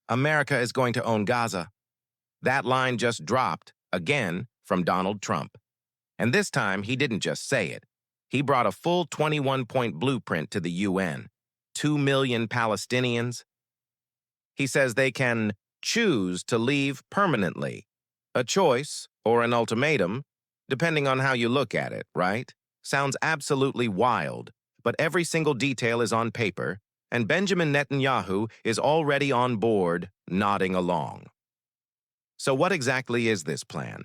America is going to own Gaza. That line just dropped, again, from Donald Trump. And this time, he didn't just say it. He brought a full 21-point blueprint to the UN. 2 million Palestinians. He says they can choose to leave permanently. A choice, or an ultimatum, depending on how you look at it, right? Sounds absolutely wild, but every single detail is on paper, and Benjamin Netanyahu is already on board, nodding along. So what exactly is this plan?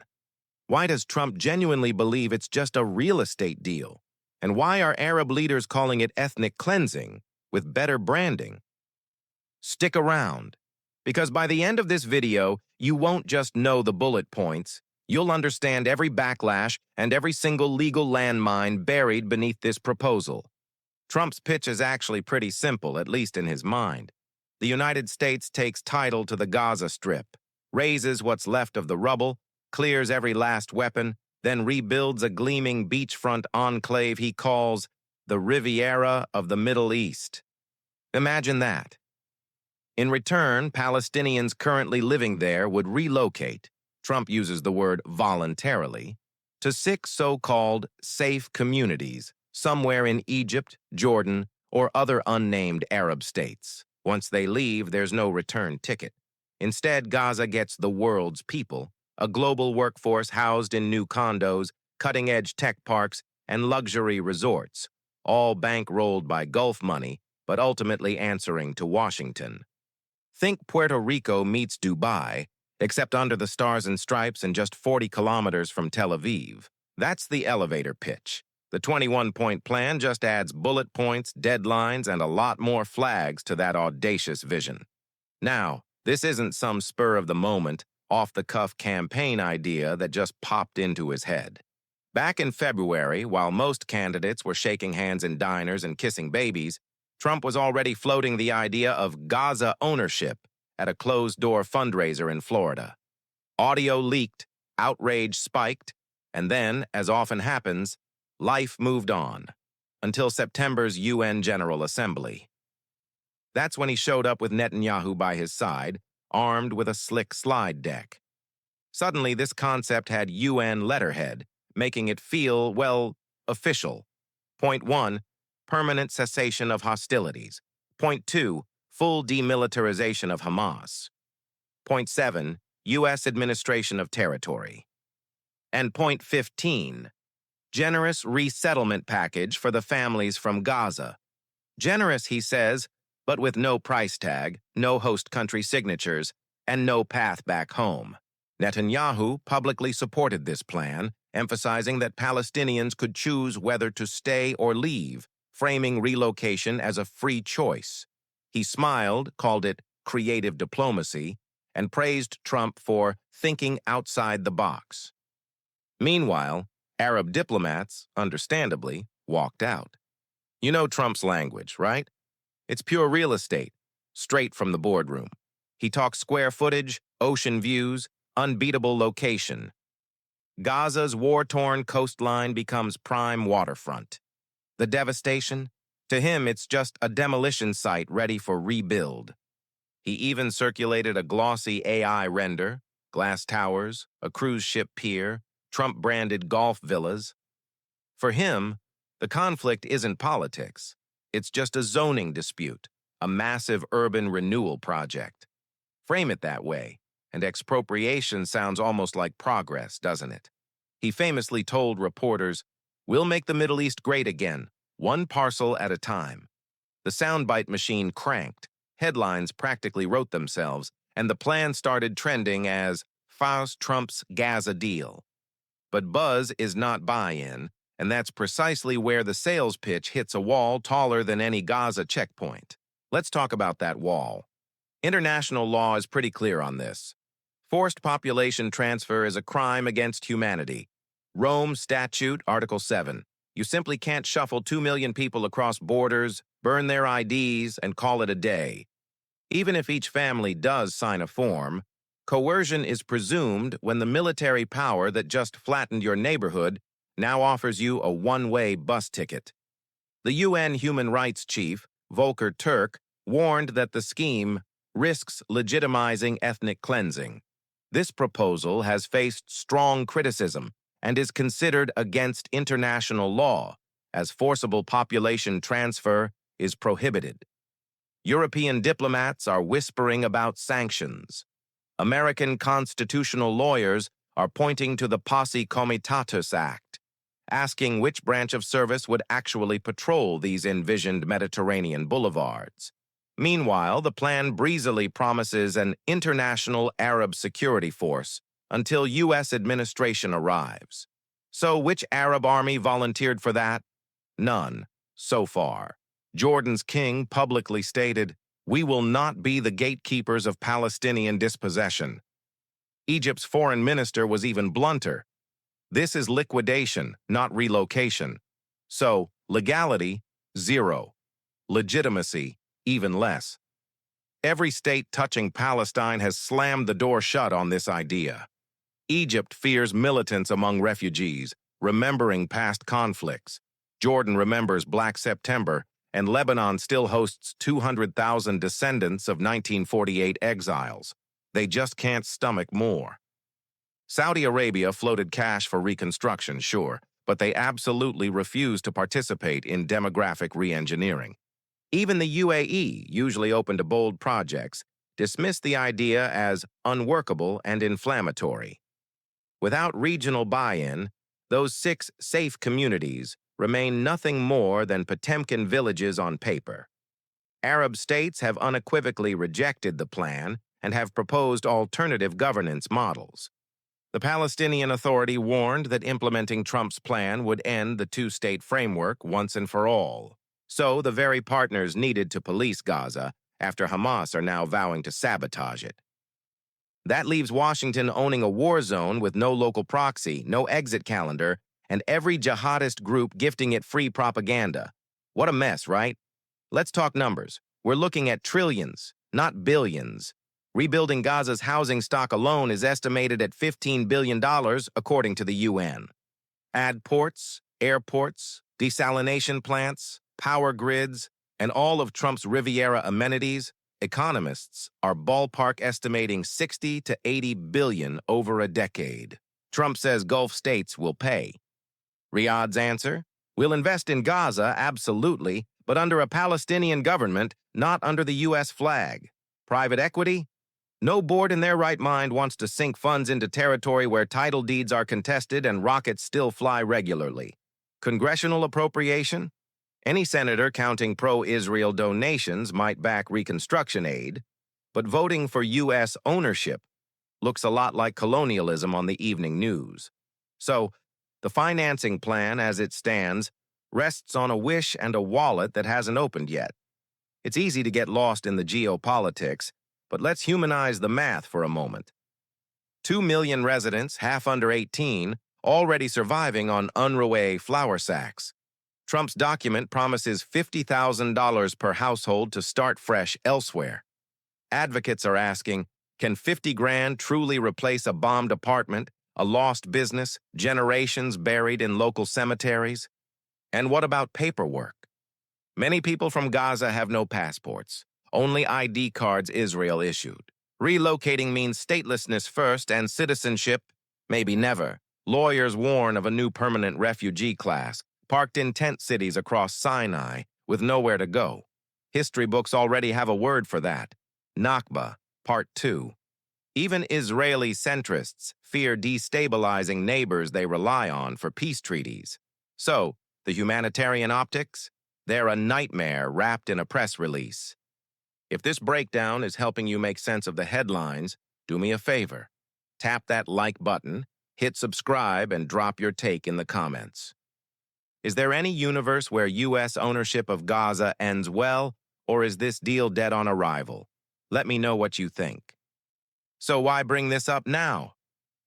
Why does Trump genuinely believe it's just a real estate deal? And why are Arab leaders calling it ethnic cleansing with better branding? Stick around, because by the end of this video, you won't just know the bullet points, you'll understand every backlash and every single legal landmine buried beneath this proposal. Trump's pitch is actually pretty simple, at least in his mind. The United States takes title to the Gaza Strip, raises what's left of the rubble, clears every last weapon, then rebuilds a gleaming beachfront enclave he calls the Riviera of the Middle East. Imagine that. In return, Palestinians currently living there would relocate, Trump uses the word voluntarily, to 6 so-called safe communities, somewhere in Egypt, Jordan, or other unnamed Arab states. Once they leave, there's no return ticket. Instead, Gaza gets the world's people, a global workforce housed in new condos, cutting-edge tech parks, and luxury resorts, all bankrolled by Gulf money, but ultimately answering to Washington. Think Puerto Rico meets Dubai, except under the stars and stripes and just 40 kilometers from Tel Aviv. That's the elevator pitch. The 21-point plan just adds bullet points, deadlines, and a lot more flags to that audacious vision. Now, this isn't some spur-of-the-moment, off-the-cuff campaign idea that just popped into his head. Back in February, while most candidates were shaking hands in diners and kissing babies, Trump was already floating the idea of Gaza ownership at a closed-door fundraiser in Florida. Audio leaked, outrage spiked, and then, as often happens, life moved on, until September's UN General Assembly. That's when he showed up with Netanyahu by his side, armed with a slick slide deck. Suddenly, this concept had UN letterhead, making it feel, well, official. Point 1, permanent cessation of hostilities. Point 2, full demilitarization of Hamas. Point 7, U.S. administration of territory. And point 15, generous resettlement package for the families from Gaza. Generous, he says, but with no price tag, no host country signatures, and no path back home. Netanyahu publicly supported this plan, emphasizing that Palestinians could choose whether to stay or leave, framing relocation as a free choice. He smiled, called it creative diplomacy, and praised Trump for thinking outside the box. Meanwhile, Arab diplomats, understandably, walked out. You know Trump's language, right? It's pure real estate, straight from the boardroom. He talks square footage, ocean views, unbeatable location. Gaza's war-torn coastline becomes prime waterfront. The devastation? To him, it's just a demolition site ready for rebuild. He even circulated a glossy AI render, glass towers, a cruise ship pier, Trump-branded golf villas. For him, the conflict isn't politics. It's just a zoning dispute, a massive urban renewal project. Frame it that way, and expropriation sounds almost like progress, doesn't it? He famously told reporters, "We'll make the Middle East great again, one parcel at a time." The soundbite machine cranked, headlines practically wrote themselves, and the plan started trending as Faust Trump's Gaza deal. But buzz is not buy-in, and that's precisely where the sales pitch hits a wall taller than any Gaza checkpoint. Let's talk about that wall. International law is pretty clear on this. Forced population transfer is a crime against humanity. Rome Statute, Article 7. You simply can't shuffle 2 million people across borders, burn their IDs, and call it a day. Even if each family does sign a form, coercion is presumed when the military power that just flattened your neighborhood now offers you a one-way bus ticket. The UN human rights chief, Volker Turk, warned that the scheme risks legitimizing ethnic cleansing. This proposal has faced strong criticism and is considered against international law, as forcible population transfer is prohibited. European diplomats are whispering about sanctions. American constitutional lawyers are pointing to the Posse Comitatus Act, asking which branch of service would actually patrol these envisioned Mediterranean boulevards. Meanwhile, the plan breezily promises an international Arab security force until U.S. administration arrives. So which Arab army volunteered for that? None, so far. Jordan's king publicly stated, "We will not be the gatekeepers of Palestinian dispossession." Egypt's foreign minister was even blunter. "This is liquidation, not relocation." So, legality, zero. Legitimacy, even less. Every state touching Palestine has slammed the door shut on this idea. Egypt fears militants among refugees, remembering past conflicts. Jordan remembers Black September, and Lebanon still hosts 200,000 descendants of 1948 exiles. They just can't stomach more. Saudi Arabia floated cash for reconstruction, sure, but they absolutely refuse to participate in demographic re-engineering. Even the UAE, usually open to bold projects, dismissed the idea as unworkable and inflammatory. Without regional buy-in, those 6 safe communities remain nothing more than Potemkin villages on paper. Arab states have unequivocally rejected the plan and have proposed alternative governance models. The Palestinian Authority warned that implementing Trump's plan would end the two-state framework once and for all. So the very partners needed to police Gaza after Hamas are now vowing to sabotage it. That leaves Washington owning a war zone with no local proxy, no exit calendar, and every jihadist group gifting it free propaganda. What a mess, right? Let's talk numbers. We're looking at trillions, not billions. Rebuilding Gaza's housing stock alone is estimated at $15 billion, according to the UN. Add ports, airports, desalination plants, power grids, and all of Trump's Riviera amenities, economists are ballpark estimating 60 to 80 billion over a decade. Trump says Gulf states will pay. Riyadh's answer? We'll invest in Gaza, absolutely, but under a Palestinian government, not under the U.S. flag. Private equity? No board in their right mind wants to sink funds into territory where title deeds are contested and rockets still fly regularly. Congressional appropriation? Any senator counting pro-Israel donations might back reconstruction aid, but voting for U.S. ownership looks a lot like colonialism on the evening news. So, the financing plan as it stands rests on a wish and a wallet that hasn't opened yet. It's easy to get lost in the geopolitics, but let's humanize the math for a moment. 2 million residents, half under 18, already surviving on UNRWA flour sacks. Trump's document promises $50,000 per household to start fresh elsewhere. Advocates are asking, can 50 grand truly replace a bombed apartment, a lost business, generations buried in local cemeteries? And what about paperwork? Many people from Gaza have no passports, only ID cards Israel issued. Relocating means statelessness first and citizenship, maybe never. Lawyers warn of a new permanent refugee class, parked in tent cities across Sinai, with nowhere to go. History books already have a word for that. Nakba, Part 2. Even Israeli centrists fear destabilizing neighbors they rely on for peace treaties. So, the humanitarian optics? They're a nightmare wrapped in a press release. If this breakdown is helping you make sense of the headlines, do me a favor. Tap that like button, hit subscribe, and drop your take in the comments. Is there any universe where U.S. ownership of Gaza ends well, or is this deal dead on arrival? Let me know what you think. So why bring this up now?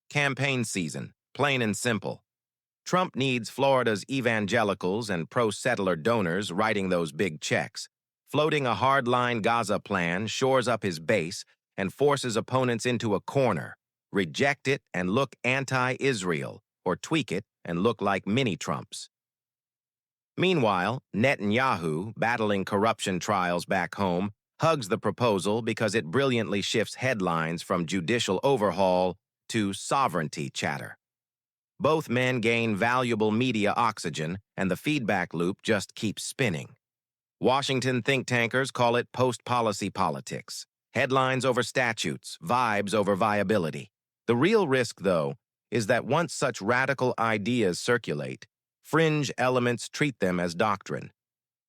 Campaign season, plain and simple. Trump needs Florida's evangelicals and pro-settler donors writing those big checks. Floating a hardline Gaza plan shores up his base and forces opponents into a corner. Reject it and look anti-Israel, or tweak it and look like mini-Trumps. Meanwhile, Netanyahu, battling corruption trials back home, hugs the proposal because it brilliantly shifts headlines from judicial overhaul to sovereignty chatter. Both men gain valuable media oxygen, and the feedback loop just keeps spinning. Washington think tankers call it post-policy politics. Headlines over statutes, vibes over viability. The real risk, though, is that once such radical ideas circulate, fringe elements treat them as doctrine.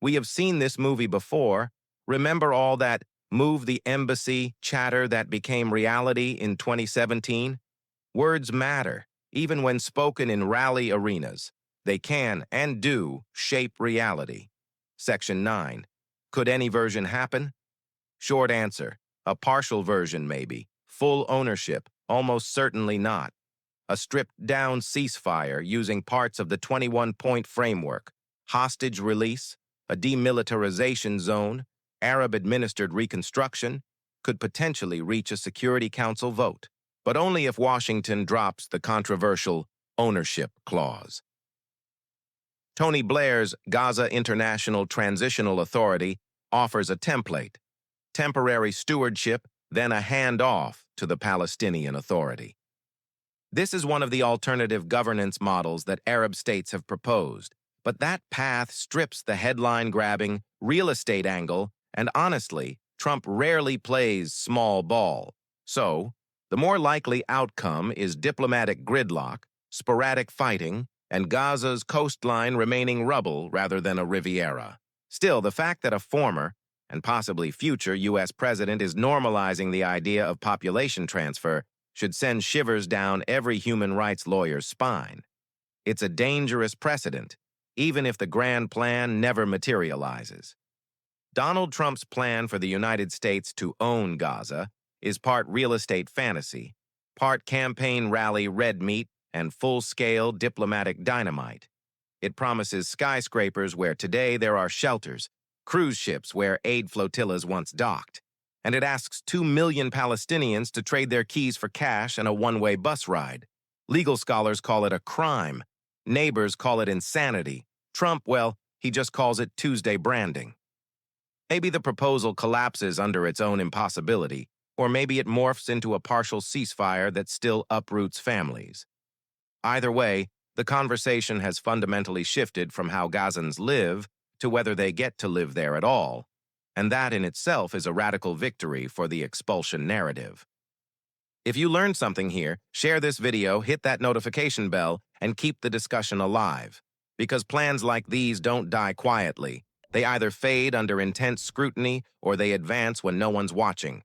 We have seen this movie before. Remember all that move the embassy chatter that became reality in 2017? Words matter, even when spoken in rally arenas. They can and do shape reality. Section 9. Could any version happen? Short answer. A partial version, maybe. Full ownership, almost certainly not. A stripped-down ceasefire using parts of the 21-point framework. Hostage release, a demilitarization zone, Arab-administered reconstruction, could potentially reach a Security Council vote, but only if Washington drops the controversial ownership clause. Tony Blair's Gaza International Transitional Authority offers a template: temporary stewardship, then a handoff to the Palestinian Authority. This is one of the alternative governance models that Arab states have proposed, but that path strips the headline-grabbing, real estate angle, and honestly, Trump rarely plays small ball. So, the more likely outcome is diplomatic gridlock, sporadic fighting, and Gaza's coastline remaining rubble rather than a Riviera. Still, the fact that a former, and possibly future U.S. president is normalizing the idea of population transfer should send shivers down every human rights lawyer's spine. It's a dangerous precedent, even if the grand plan never materializes. Donald Trump's plan for the United States to own Gaza is part real estate fantasy, part campaign rally red meat, and full-scale diplomatic dynamite. It promises skyscrapers where today there are shelters, cruise ships where aid flotillas once docked, and it asks 2 million Palestinians to trade their keys for cash and a one-way bus ride. Legal scholars call it a crime. Neighbors call it insanity. Trump, well, he just calls it Tuesday branding. Maybe the proposal collapses under its own impossibility, or maybe it morphs into a partial ceasefire that still uproots families. Either way, the conversation has fundamentally shifted from how Gazans live to whether they get to live there at all, and that in itself is a radical victory for the expulsion narrative. If you learned something here, share this video, hit that notification bell, and keep the discussion alive. Because plans like these don't die quietly. They either fade under intense scrutiny or they advance when no one's watching.